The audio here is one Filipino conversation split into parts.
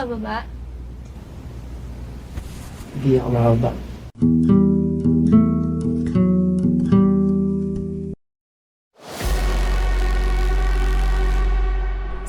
bababa? Hindi ako mababa.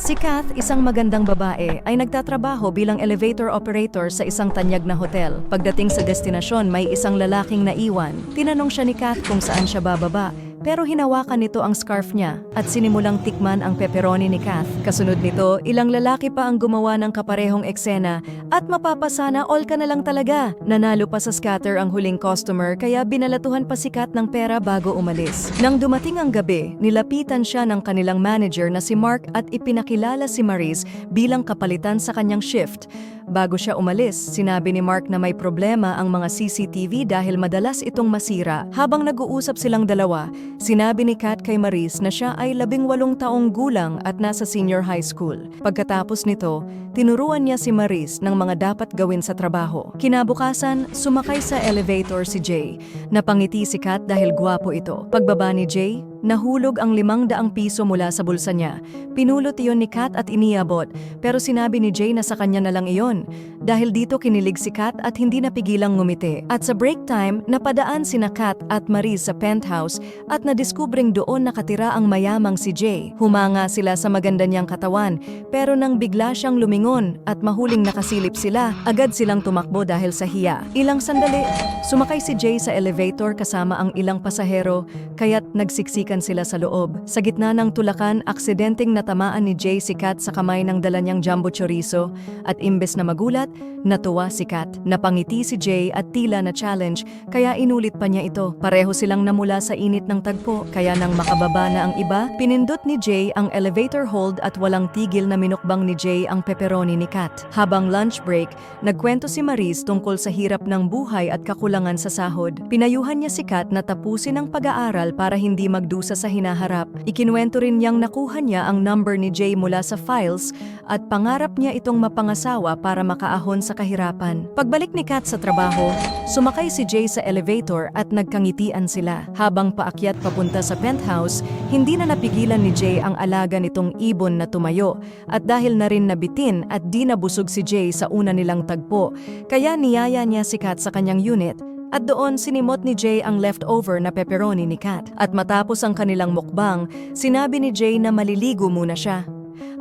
Si Kath, isang magandang babae, ay nagtatrabaho bilang elevator operator sa isang tanyag na hotel. Pagdating sa destinasyon, may isang lalaking naiwan. Tinanong siya ni Kath kung saan siya bababa. Pero hinawakan nito ang scarf niya at sinimulang tikman ang pepperoni ni Kath. Kasunod nito, ilang lalaki pa ang gumawa ng kaparehong eksena at mapapasana all ka na lang talaga. Nanalo pa sa scatter ang huling customer kaya binalatuhan pa si Kath ng pera bago umalis. Nang dumating ang gabi, nilapitan siya ng kanilang manager na si Mark at ipinakilala si Maris bilang kapalitan sa kanyang shift. Bago siya umalis, sinabi ni Mark na may problema ang mga CCTV dahil madalas itong masira. Habang nag-uusap silang dalawa, sinabi ni Kath kay Maris na siya ay 18 taong gulang at nasa senior high school. Pagkatapos nito, tinuruan niya si Maris ng mga dapat gawin sa trabaho. Kinabukasan, sumakay sa elevator si Jay. Napangiti si Kath dahil gwapo ito. Pagbaba ni Jay, nahulog ang 500 piso mula sa bulsa niya. Pinulot iyon ni Kath at iniabot, pero sinabi ni Jay na sa kanya na lang iyon. Dahil dito kinilig si Kath at hindi napigilang ngumiti. At sa break time, napadaan sina Kath at Maris sa penthouse at nadiskubring doon nakatira ang mayamang si Jay. Humanga sila sa maganda niyang katawan, pero nang bigla siyang lumingon at mahuling nakasilip sila, agad silang tumakbo dahil sa hiya. Ilang sandali, sumakay si Jay sa elevator kasama ang ilang pasahero, kaya't nagsiksikan sila sa loob. Sa gitna ng tulakan, aksidenteng natamaan ni Jay si Kath sa kamay ng dala niyang jumbo chorizo at imbes na magulat, natuwa si Kath. Napangiti si Jay at tila na challenge, kaya inulit pa niya ito. Pareho silang namula sa init ng tagpo, kaya nang makababa na ang iba, pinindot ni Jay ang elevator hold at walang tigil na minukbang ni Jay ang pepperoni ni Kath. Habang lunch break, nagkwento si Maris tungkol sa hirap ng buhay at kakulangan sa sahod. Pinayuhan niya si Kath na tapusin ang pag-aaral para hindi magdusa sa hinaharap. Ikinuwento rin niyang nakuha niya ang number ni Jay mula sa files at pangarap niya itong mapangasawa para makaahon sa kahirapan. Pagbalik ni Kath sa trabaho, sumakay si Jay sa elevator at nagkangitian sila. Habang paakyat papunta sa penthouse, hindi na napigilan ni Jay ang alaga nitong ibon na tumayo. At dahil na rin nabitin at di nabusog si Jay sa una nilang tagpo, kaya niyaya niya si Kath sa kanyang unit. At doon sinimot ni Jay ang leftover na pepperoni ni Kath. At matapos ang kanilang mukbang, sinabi ni Jay na maliligo muna siya.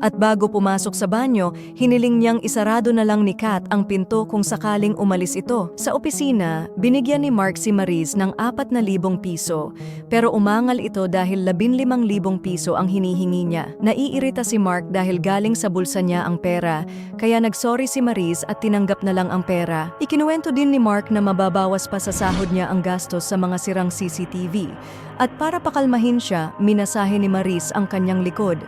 At bago pumasok sa banyo, hiniling niyang isarado na lang ni Kath ang pinto kung sakaling umalis ito. Sa opisina, binigyan ni Mark si Maris ng 4,000 piso. Pero umangal ito dahil 15,000 piso ang hinihingi niya. Naiirita si Mark dahil galing sa bulsa niya ang pera, kaya nagsorry si Maris at tinanggap na lang ang pera. Ikinuwento din ni Mark na mababawas pa sa sahod niya ang gastos sa mga sirang CCTV. At para pakalmahin siya, minasahe ni Maris ang kanyang likod.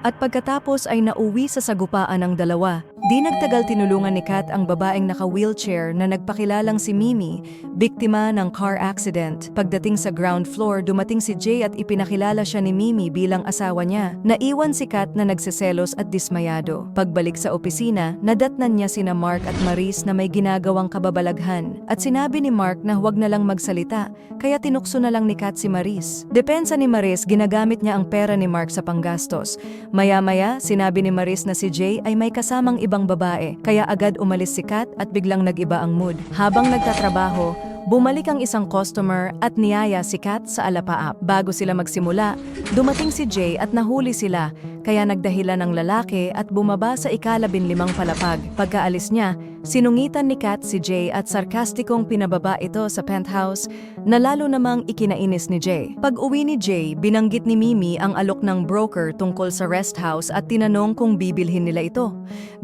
At pagkatapos ay nauwi sa sagupaan ng dalawa. Di nagtagal tinulungan ni Kath ang babaeng naka-wheelchair na nagpakilalang si Mimi, biktima ng car accident. Pagdating sa ground floor, dumating si Jay at ipinakilala siya ni Mimi bilang asawa niya. Naiwan si Kath na nagseselos at dismayado. Pagbalik sa opisina, nadatnan niya sina Mark at Maris na may ginagawang kababalaghan. At sinabi ni Mark na huwag na lang magsalita, kaya tinukso na lang ni Kath si Maris. Depensa ni Maris, ginagamit niya ang pera ni Mark sa panggastos. Maya-maya, sinabi ni Maris na si Jay ay may kasamang ibang babae, kaya agad umalis si Kath at biglang nag-iba ang mood. Habang nagtatrabaho, bumalik ang isang customer at niyaya si Kath sa alapaap. Bago sila magsimula, dumating si Jay at nahuli sila, kaya nagdahilan ng lalaki at bumaba sa ika-15 palapag. Pagkaalis niya, sinungitan ni Kath si Jay at sarkastikong pinababa ito sa penthouse na lalo namang ikinainis ni Jay. Pag-uwi ni Jay, binanggit ni Mimi ang alok ng broker tungkol sa rest house at tinanong kung bibilhin nila ito.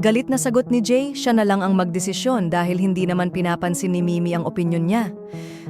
Galit na sagot ni Jay, siya na lang ang magdesisyon dahil hindi naman pinapansin ni Mimi ang opinyon niya.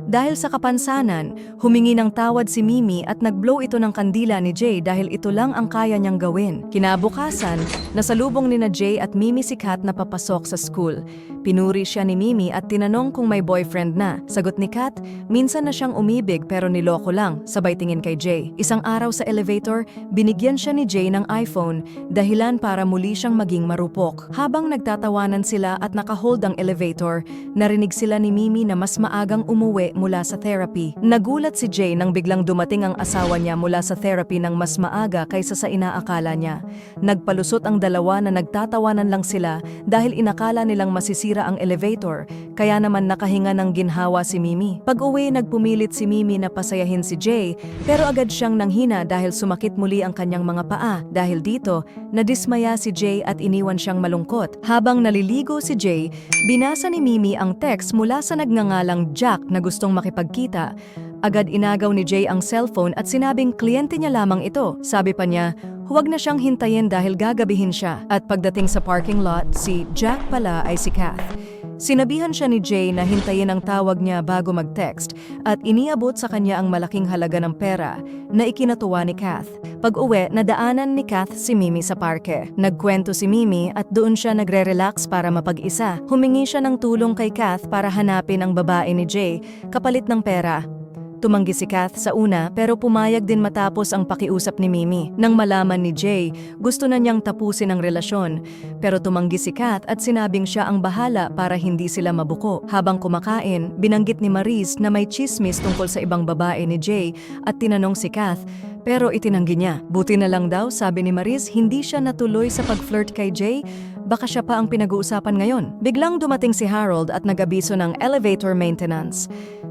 Dahil sa kapansanan, humingi ng tawad si Mimi at nag-blow ito ng kandila ni Jay dahil ito lang ang kaya niyang gawin. Kinabukasan, nasalubong nina Jay at Mimi si Kath na papasok sa school. Pinuri siya ni Mimi at tinanong kung may boyfriend na. Sagot ni Kath, minsan na siyang umibig pero niloko lang, sabay tingin kay Jay. Isang araw sa elevator, binigyan siya ni Jay ng iPhone, dahilan para muli siyang maging marupok. Habang nagtatawanan sila at nakahold ang elevator, narinig sila ni Mimi na mas maaga maagang umuwi mula sa therapy. Nagulat si Jay nang biglang dumating ang asawa niya mula sa therapy ng mas maaga kaysa sa inaakala niya. Nagpalusot ang dalawa na nagtatawanan lang sila dahil inakala nilang masisira ang elevator, kaya naman nakahinga ng ginhawa si Mimi. Pag-uwi, nagpumilit si Mimi na pasayahin si Jay, pero agad siyang nanghina dahil sumakit muli ang kanyang mga paa. Dahil dito, nadismaya si Jay at iniwan siyang malungkot. Habang naliligo si Jay, binasa ni Mimi ang text mula sa nagngangalang Jack na gustong makipagkita. Agad inagaw ni Jay ang cellphone at sinabing kliyente niya lamang ito. Sabi pa niya, huwag na siyang hintayin dahil gagabihin siya. At pagdating sa parking lot, si Jack pala ay si Kath. Sinabihan siya ni Jay na hintayin ang tawag niya bago mag-text at iniabot sa kanya ang malaking halaga ng pera na ikinatuwa ni Kath. Pag-uwi, nadaanan ni Kath si Mimi sa parke. Nagkwento si Mimi at doon siya nagre-relax para mapag-isa. Humingi siya ng tulong kay Kath para hanapin ang babae ni Jay kapalit ng pera. Tumanggi si Kath sa una pero pumayag din matapos ang pakiusap ni Mimi. Nang malaman ni Jay, gusto na niyang tapusin ang relasyon. Pero tumanggi si Kath at sinabing siya ang bahala para hindi sila mabuko. Habang kumakain, binanggit ni Maris na may chismis tungkol sa ibang babae ni Jay at tinanong si Kath, pero itinanggi niya. Buti na lang daw, sabi ni Maris, hindi siya natuloy sa pag-flirt kay Jay. Baka siya pa ang pinag-uusapan ngayon. Biglang dumating si Harold at nag-abiso ng elevator maintenance.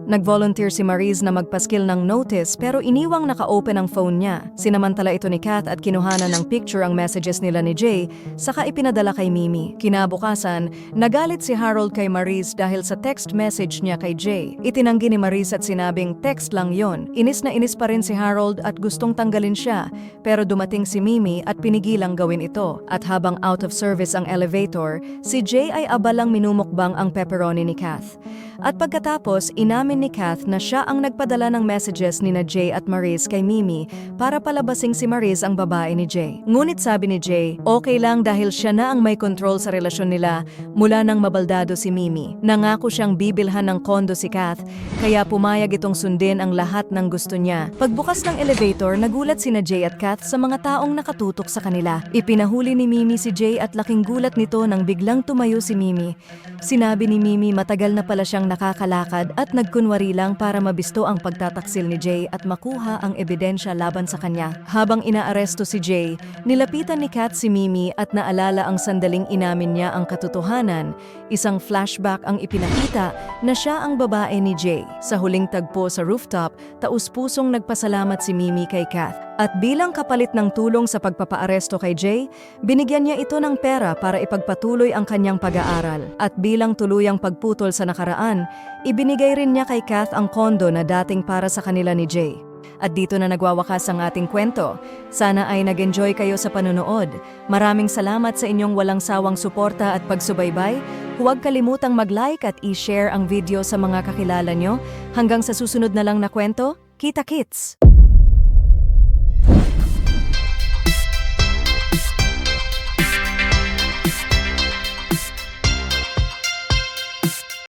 Nag-volunteer si Maris na magpaskil ng notice pero iniwang naka-open ang phone niya. Sinamantala ito ni Kath at kinuhanan ng picture ang messages nila ni Jay, saka ipinadala kay Mimi. Kinabukasan, nagalit si Harold kay Maris dahil sa text message niya kay Jay. Itinanggi ni Maris at sinabing text lang yon. Inis na inis pa rin si Harold at gustong tanggalin siya, pero dumating si Mimi at pinigilang gawin ito. At habang out of service ang elevator, si Jay ay abalang minumukbang ang pepperoni ni Kath. At pagkatapos, inamin ni Kath na siya ang nagpadala ng messages ni na Jay at Maris kay Mimi para palabasing si Maris ang babae ni Jay. Ngunit sabi ni Jay, okay lang dahil siya na ang may control sa relasyon nila mula nang mabaldado si Mimi. Nangako siyang bibilhan ng kondo si Kath, kaya pumayag itong sundin ang lahat ng gusto niya. Pagbukas ng elevator, nagulat si na Jay at Kath sa mga taong nakatutok sa kanila. Ipinahuli ni Mimi si Jay at laking gulat nito nang biglang tumayo si Mimi. Sinabi ni Mimi matagal na pala siyang nakakalakad at nagkunwari lang para mabisto ang pagtataksil ni Jay at makuha ang ebidensya laban sa kanya. Habang inaaresto si Jay, nilapitan ni Kath si Mimi at naalala ang sandaling inamin niya ang katotohanan. Isang flashback ang ipinakita na siya ang babae ni Jay. Sa huling tagpo sa rooftop, taus-pusong nagpasalamat si Mimi kay Kath. At bilang kapalit ng tulong sa pagpapaaresto kay Jay, binigyan niya ito ng pera para ipagpatuloy ang kanyang pag-aaral. At bilang tuluyang pagputol sa nakaraan, ibinigay rin niya kay Kath ang kondo na dating para sa kanila ni Jay. At dito na nagwawakas ang ating kwento. Sana ay nag-enjoy kayo sa panunood. Maraming salamat sa inyong walang sawang suporta at pagsubaybay. Huwag kalimutang mag-like at i-share ang video sa mga kakilala nyo. Hanggang sa susunod na lang na kwento, kita-kits!